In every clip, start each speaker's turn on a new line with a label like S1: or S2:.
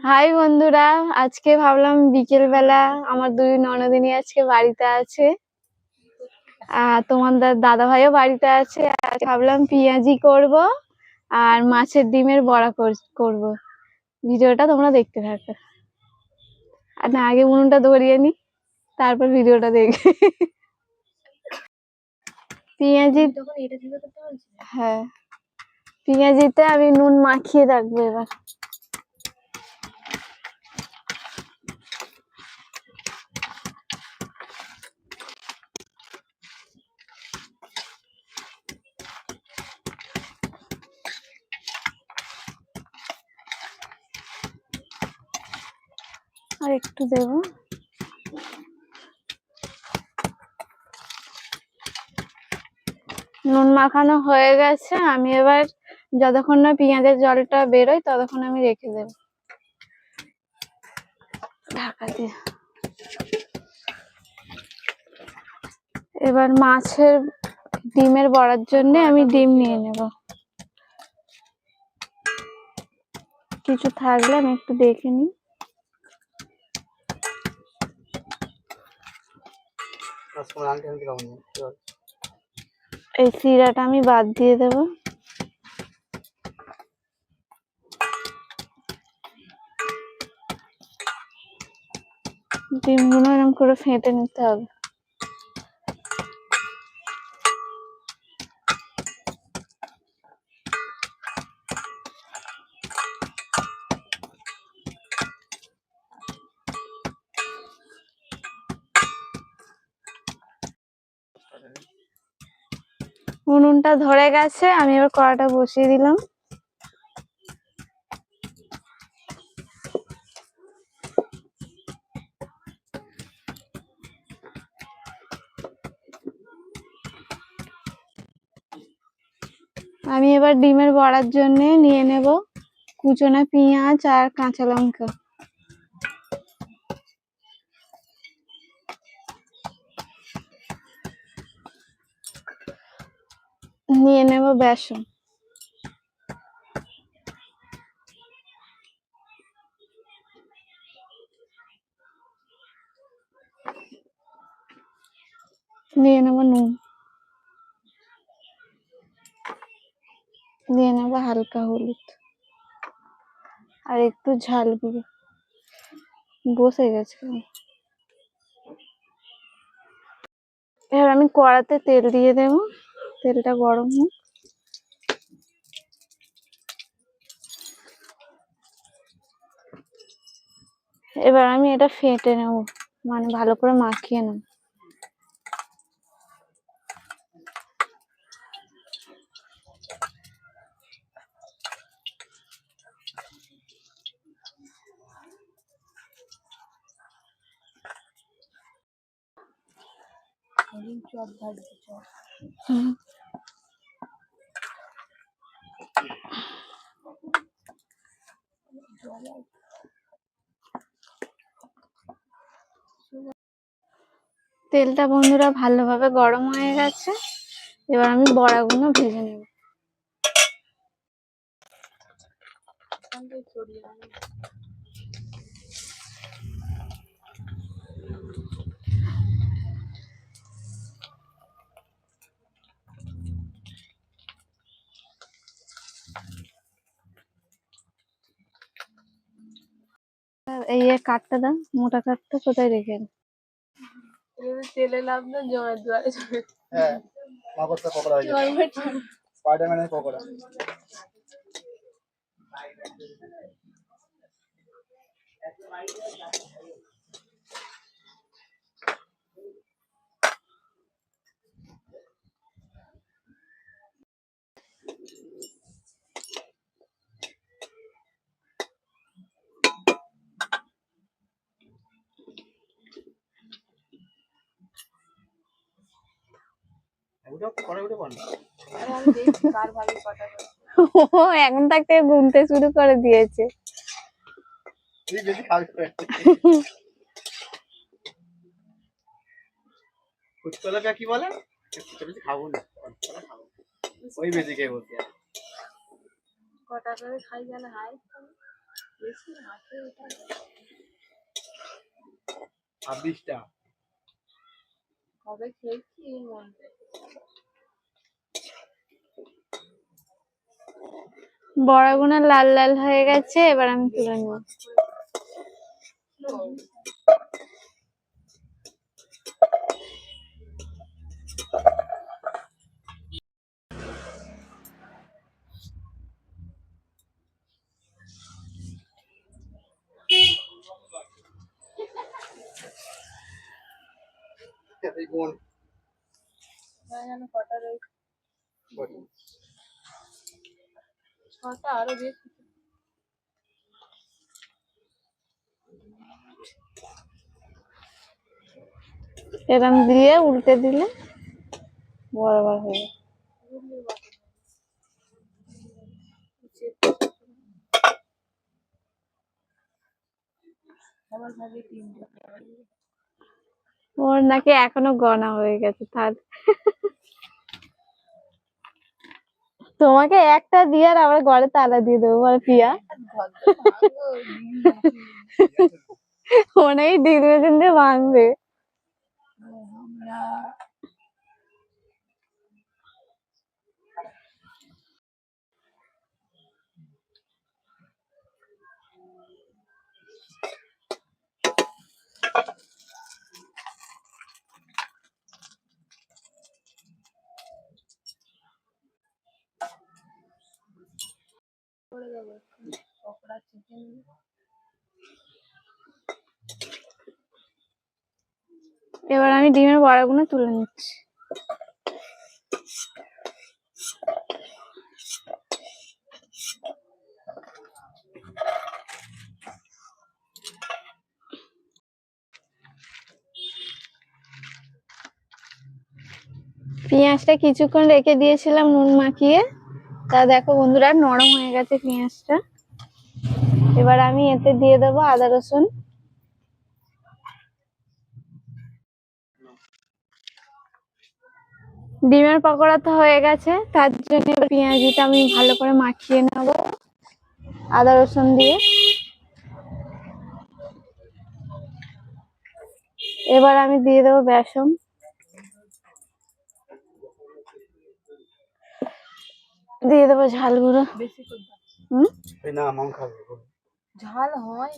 S1: High বন্ধুরা, আজকে ভাবলাম বিকেল বেলা আমার দুই ননদিনী আজকে বাড়িতে আছে, তোমার দাদা ভাইও বাড়িতে আছে। ভাবলাম পেঁয়াজি করব আর মাছের ডিমের বড়া করব। ভিডিওটা তোমরা দেখতে থাকো। আর না, আগে উনুনটা ধরিয়ে নি, তারপর ভিডিওটা দেখবে। পেঁয়াজি, হ্যাঁ, পেঁয়াজিতে আমি নুন মাখিয়ে রাখবো এবার। আর একটু দেব। নুন মাখানো হয়ে গেছে, আমি এবার যতক্ষণ না পেঁয়াজের জলটা বেরোয় ততক্ষণ আমি রেখে দেব ঢাকা দিয়ে। এবার মাছের ডিমের বড়ার জন্য আমি ডিম নিয়ে নেব। কিছু থাকলে আমি একটু দেখে নিই। এই সিরাটা আমি বাদ দিয়ে দেব। ডিমগুলো এরকম করে ফেটে নিতে হবে। উনুনটা ধরে গেছে, আমি এবার কড়াটা বসিয়ে দিলাম। আমি এবার ডিমের বড়ার জন্য নিয়ে নেব কুচনো পেঁয়াজ আর কাঁচা লঙ্কা। নিয়ে নেব বেসন। নিয়ে নেব নুন। নিয়ে নেব হালকা হলুদ আর একটু ঝাল গুঁড়ো। বসে গেছে। এবার আমি কড়াতে তেল দিয়ে দেব, তেলটা গরম হোক। এবার আমি এটা ফেটে নেব, মানে ভালো করে মাখিয়ে নেব। তেলটা বন্ধুরা ভালোভাবে গরম হয়ে গেছে, এবার আমি বড়াগুলো ভেজে নেব। এই কাঠটা দাও, মোটা কাঠটা কোথায় রেখে? তেলে লাভ না, জোয়ার দুয়ারে। হ্যাঁ, মাগরটা পকোড়া হয়ে গেছে। স্পাইডারম্যানের পকোড়া। এখন থাকতে গুনতে শুরু করে দিয়েছে। ফুচকালাকে কি বলে? বেশি খাবো না, ওই বেশি খেয়ে বসে। কটা করে খাই গেলে হয় বেশি হাতে ওটা
S2: 26টা
S1: কবে খেয়েছি মনে বড়াগুনা লাল লাল হয়ে গেছে, এবার আমি তুলে নেব। কটা রয়েছে ছটা আরো বেশি। এরম দিয়ে উল্টে দিলে বরাবর হয়ে ওর নাকি এখনো গনা হয়ে গেছে তার তোমাকে একটা দিয়ে আর আমার ঘরে তালা দিয়ে দেবো বল প্রিয়া ওনাই ড্রিল মেশিন দিয়ে ভাঙবে। এবার আমি ডিমের বড়াগুলো তুলে নিচ্ছি। পেঁয়াজটা কিছুক্ষণ রেখে দিয়েছিলাম নুন মাখিয়ে, তা দেখো বন্ধুরা নরম হয়ে গেছে পেঁয়াজটা। এবার আমি এতে দিয়ে দেবো আদা রসুন। ডিমের পকোড়া তো হয়ে গেছে, তার জন্য পেঁয়াজিটা আমি ভালো করে মাখিয়ে নেব আদা রসুন দিয়ে। এবার আমি দিয়ে দেবো বেসন, দিয়ে দেবো ঝাল গুঁড়ো। ঝাল হয়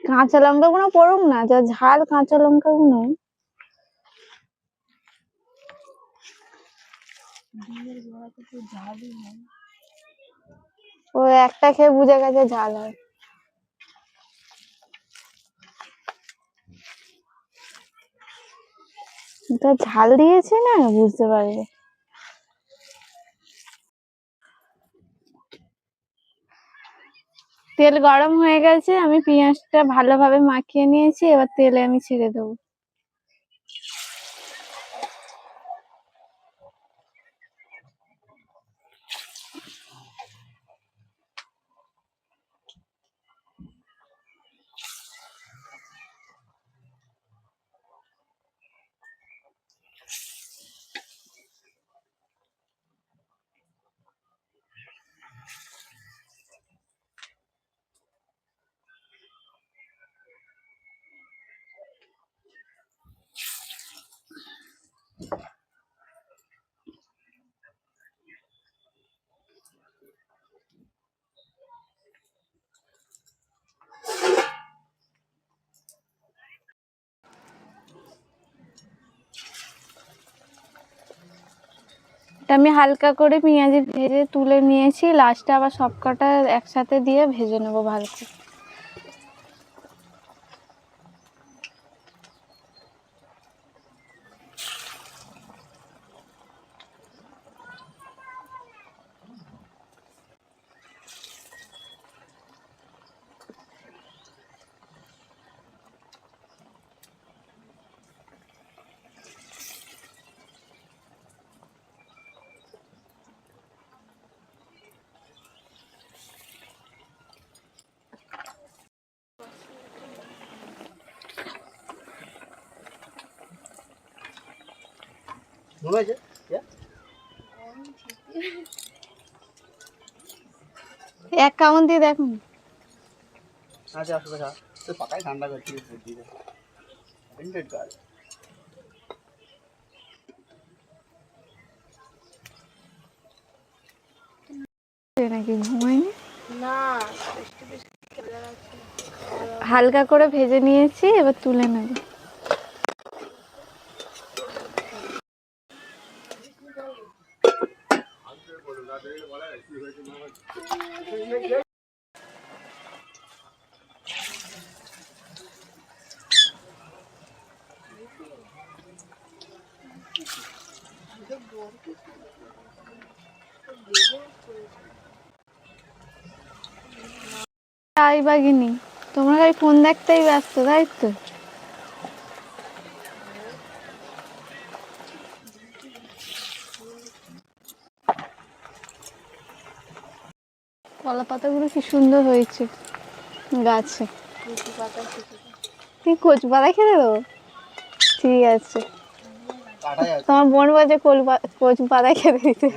S1: কাঁচা লঙ্কা গুলো পড়ুক না, যা ঝাল কাঁচা লঙ্কা গুলো। ও একটা খেয়ে বুঝে গেছে ঝাল হয়। তো ঝাল দিয়েছে না বুঝতে পারবে। তেল গরম হয়ে গেছে, আমি পেঁয়াজটা ভালোভাবে মাখিয়ে নিয়েছি, এবার তেলে আমি ছেড়ে দেবো। আমি হালকা করে পেঁয়াজি ভেজে তুলে নিয়েছি, লাস্টে আবার সবকটা একসাথে দিয়ে ভেজে নেবো ভালো করে। এক কামড় দিয়ে দেখুন।
S2: আচ্ছা আসলে তো পাকাই ঠান্ডা করছি দিয়ে লিমিটেড কাজ
S1: নাকি ঘুমায়নি না, হালকা করে ভেজে নিয়েছি, এবার তুলে নেব। তাই বাগিনি, তোমরা খালি ফোন দেখতেই ব্যস্ত, তাই তো? কলা পাতাগুলো কি সুন্দর হয়েছে গাছে। তুই কচু পাতা খেতে দেবো? ঠিক আছে, তোমার বোন বলছে কচু পাতা খেতে দিতে।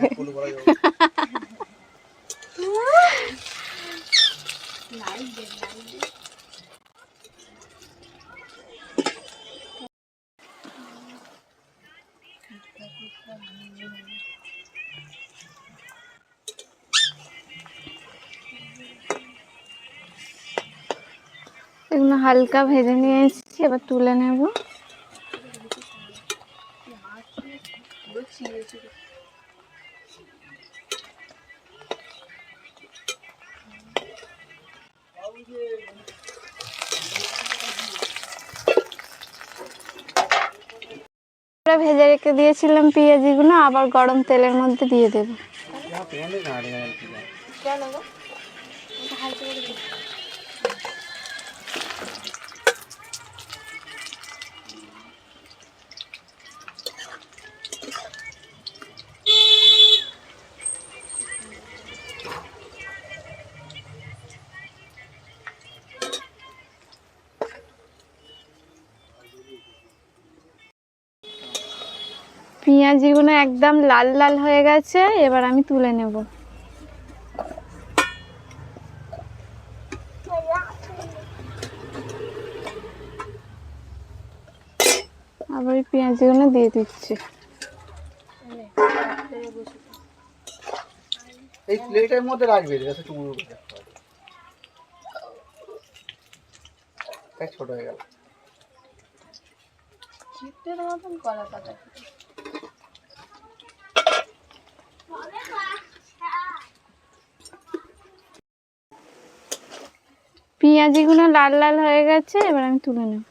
S1: এগুলো হালকা ভেজে নিয়ে এসেছি, এবার তুলে নেব। ভেজে রেখে দিয়েছিলাম পেঁয়াজিগুলো, আবার গরম তেলের মধ্যে দিয়ে দেবো। পেঁয়াজিগুলো একদম লাল লাল হয়ে গেছে, এবার আমি তুলে নেব। আবার এই পেঁয়াজিগুলো দিয়ে দিচ্ছি।
S2: এই প্লেটের মধ্যে রাখবে, যাতে টুকরো করে রাখতে হবে। তাই ছোট হয়ে গেল।
S1: চিত্তের মতন কলা পাতা। পেঁয়াজিগুলো লাল লাল হয়ে গেছে, এবার আমি তুলে নেব।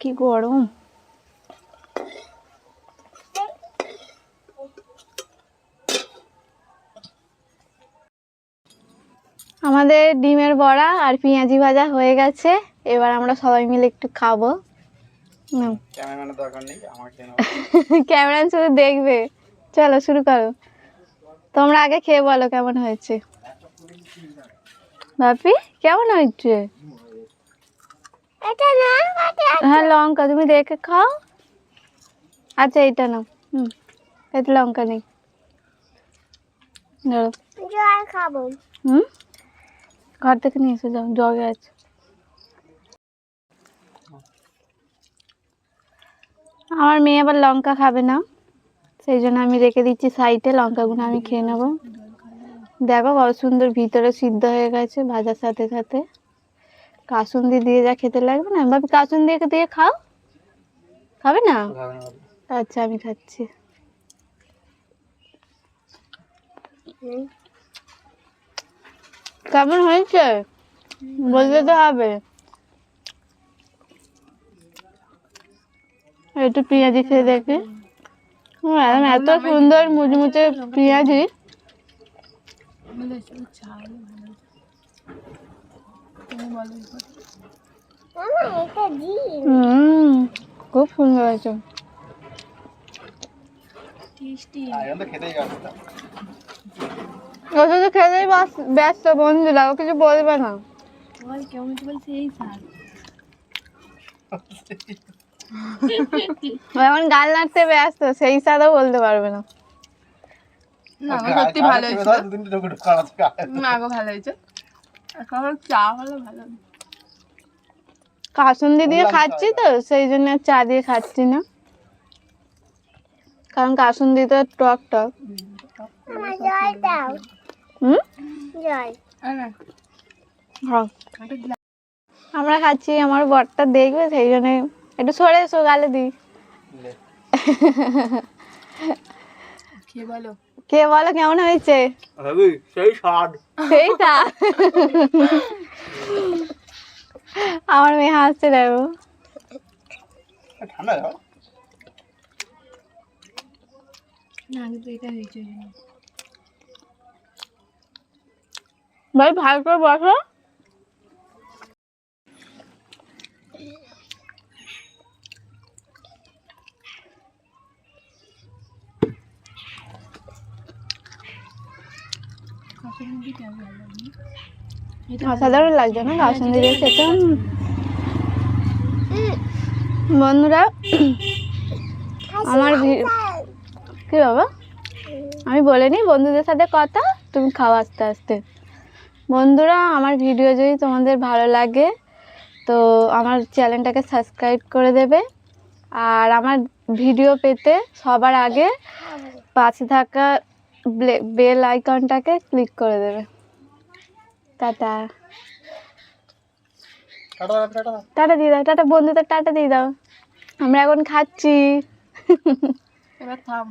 S1: কি গরম! আমাদের ডিমের বড়া আর পেঁয়াজি ভাজা হয়ে গেছে, এবার আমরা সবাই মিলে একটু খাবো।
S2: ক্যামেরাম্যানের দরকার নেই, আমাকে নাও।
S1: ক্যামেরা শুধু দেখবে। চলো শুরু করো, তোমরা আগে খেয়ে বলো কেমন হয়েছে। বাপি কেমন হয়েছে? হ্যাঁ লঙ্কা, তুমি দেখে খাও। আচ্ছা এইটা নাও। এতে লঙ্কা নেই, খাবো। ঘর থেকে নিয়ে এসে যাও, জগে আছে। আমার মেয়ে আবার লঙ্কা খাবে না, সেই জন্য আমি রেখে দিচ্ছি সাইডে, লঙ্কাগুলো আমি খেয়ে নেবো। দেখো কত সুন্দর ভিতরে সিদ্ধ হয়ে গেছে ভাজার সাথে সাথে। কাসুন্দি দিয়ে যা খেতে লাগবে না, ভাবি কাসুন্দি দিয়ে খাও। খাবে না? আচ্ছা আমি খাচ্ছি। কেমন হয়েছে বলতে তো হবে। একটু পেঁয়াজি খেয়ে দেখি। এত সুন্দর মুচমুচে পেঁয়াজি। খুব সুন্দর হয়েছে। ওটা তো খেতেই ব্যস্ত বন্ধুরা, ও কিছু বলবে না। ও এখন গাল নাড়তে ব্যস্ত, সেই স্বাদও বলতে পারবে না।
S3: না গো, সত্যি ভালো হয়েছে।
S2: দুদিনটা ঢুকে ঢুকে খাওয়া আছে।
S3: না গো, ভালো হয়েছে। এখন চা হলে ভালো হতো।
S1: কাসুন্দি দিয়ে খাচ্ছি তো, সেই জন্য আর চা দিয়ে খাচ্ছি না, কারণ কাসুন্দি তো টক টক। হুম, হ্যাঁ। আমরা খাচ্ছি, আমার বরটা দেখবে, সেই জন্য একটু সরে এসো, গালে দিই।
S2: লে।
S3: খেয়ে বলো।
S1: কে বলো কেমন হয়েছে?
S2: হেবি, সেই স্বাদ।
S1: সেইটা আমার মেয়ে হাসছে দেখো।
S2: ঠান্ডা যাও।
S3: না আগে তো এটা হয়েছে।
S1: ভাই ভালো করে বসো। অসাধারণ লাগছে না কাসুন্দি দিয়ে খেতে? বন্ধুরা, আমার কি বাবা, আমি বলিনি বন্ধুদের সাথে কথা, তুমি খাও আস্তে আস্তে। বন্ধুরা, আমার ভিডিও যদি তোমাদের ভালো লাগে তো আমার চ্যানেলটাকে সাবস্ক্রাইব করে দেবে, আর আমার ভিডিও পেতে সবার আগে পাশে থাকা বেল আইকনটাকে ক্লিক করে দেবে। টাটা। টাটা দিয়ে দাও, টাটা বন্ধুদের টাটা দিয়ে দাও। আমরা এখন খাচ্ছি।
S3: এবার থাম।